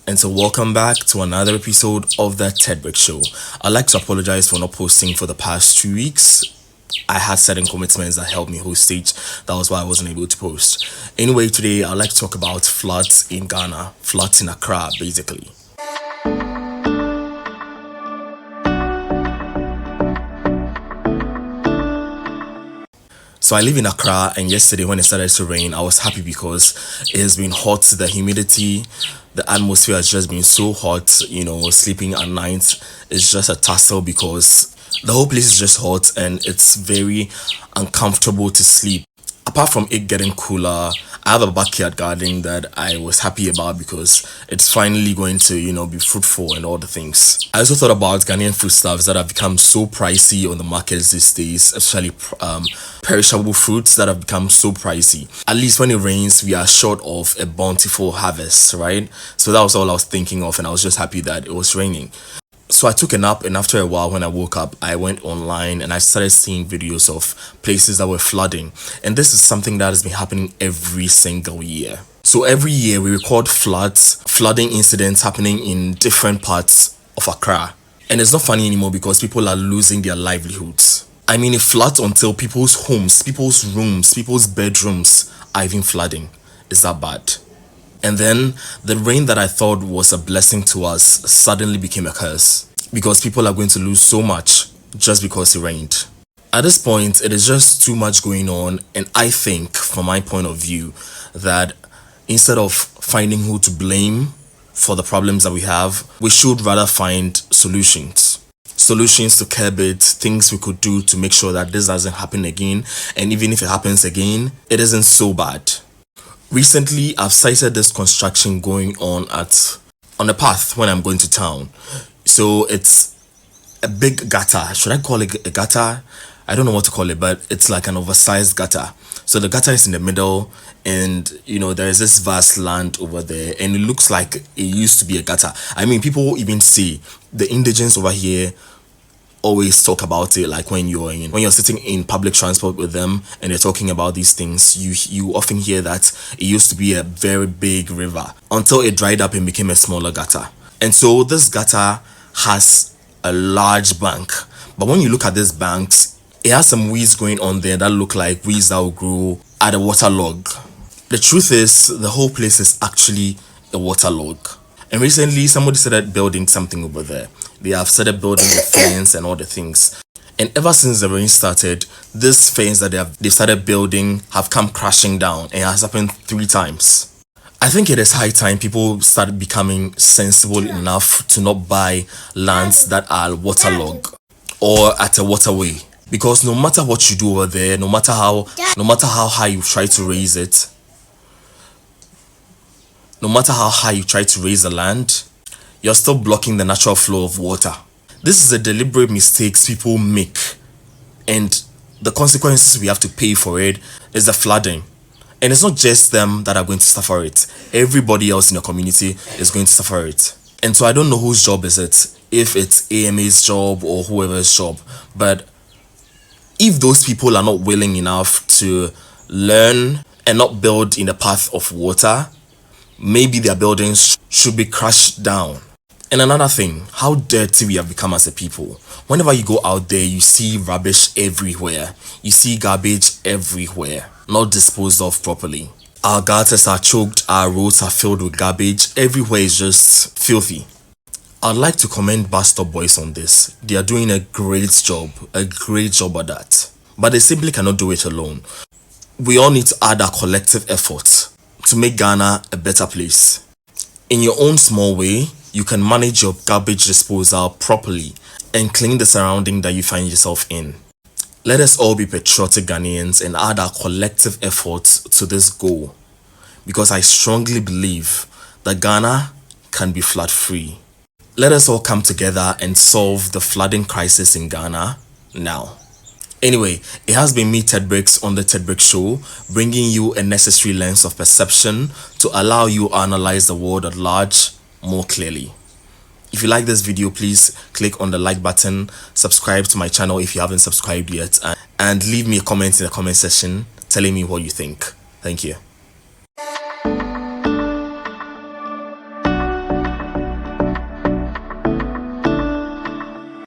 And so welcome back to another episode of the Ted Brick Show. I'd like to apologize for not posting for the past 2 weeks. I had certain commitments that helped me host stage. That was why I wasn't able to post. Anyway, today I'd like to talk about floods in Ghana, floods in Accra basically. So I live in Accra, and yesterday when it started to rain, I was happy because it has been hot. The humidity, the atmosphere has just been so hot. Sleeping at night is just a tussle because the whole place is just hot and it's very uncomfortable to sleep. Apart from it getting cooler, I have a backyard garden that I was happy about because it's finally going to, be fruitful and all the things. I also thought about Ghanaian foodstuffs that have become so pricey on the markets these days, especially perishable fruits that have become so pricey. At least when it rains, we are short of a bountiful harvest, right? So that was all I was thinking of, and I was just happy that it was raining. So I took a nap, and after a while when I woke up, I went online and I started seeing videos of places that were flooding. And this is something that has been happening every single year. So every year we record flooding incidents happening in different parts of Accra. And it's not funny anymore because people are losing their livelihoods. I mean, it floods until people's homes, people's rooms, people's bedrooms are even flooding. Is that bad? And then the rain that I thought was a blessing to us suddenly became a curse because people are going to lose so much just because it rained. At this point, it is just too much going on, and I think, from my point of view, that instead of finding who to blame for the problems that we have, we should rather find solutions to curb it, things we could do to make sure that this doesn't happen again, and even if it happens again, it isn't so bad. Recently, I've sighted this construction going on a path when I'm going to town. So it's a big gutter. Should I call it a gutter? I don't know what to call it, but it's like an oversized gutter. So the gutter is in the middle, and there is this vast land over there, and it looks like it used to be a gutter. I mean, people even say the indigents over here always talk about it, like when you're sitting in public transport with them and they're talking about these things, you often hear that it used to be a very big river until it dried up and became a smaller gutter. And so this gutter has a large bank, but when you look at this banks, it has some weeds going on there that look like weeds that will grow at a waterlog. The truth is, the whole place is actually a waterlog. And recently, somebody started building something over there. They have started building the fence and all the things. And ever since the rain started, this fence that they've started building have come crashing down, and it has happened 3 times. I think it is high time people start becoming sensible enough to not buy lands that are waterlogged or at a waterway. Because no matter what you do over there, no matter how high you try to raise it, no matter how high you try to raise the land, you're still blocking the natural flow of water. This is a deliberate mistake people make, and the consequences we have to pay for it is the flooding. And it's not just them that are going to suffer it. Everybody else in the community is going to suffer it. And so I don't know whose job is it, if it's AMA's job or whoever's job, but if those people are not willing enough to learn and not build in the path of water, maybe their buildings should be crushed down. And another thing, how dirty we have become as a people. Whenever you go out there, you see rubbish everywhere. You see garbage everywhere, not disposed of properly. Our gutters are choked, our roads are filled with garbage. Everywhere is just filthy. I'd like to commend Bus Stop Boys on this. They are doing a great job at that. But they simply cannot do it alone. We all need to add our collective effort to make Ghana a better place. In your own small way, you can manage your garbage disposal properly and clean the surrounding that you find yourself in. Let us all be patriotic Ghanaians and add our collective efforts to this goal, because I strongly believe that Ghana can be flood free. Let us all come together and solve the flooding crisis in Ghana now. Anyway, it has been me, Ted Bricks, on the Ted Bricks Show, bringing you a necessary lens of perception to allow you to analyze the world at large more clearly. If you like this video, please click on the like button, subscribe to my channel if you haven't subscribed yet, and leave me a comment in the comment section telling me what you think. Thank you.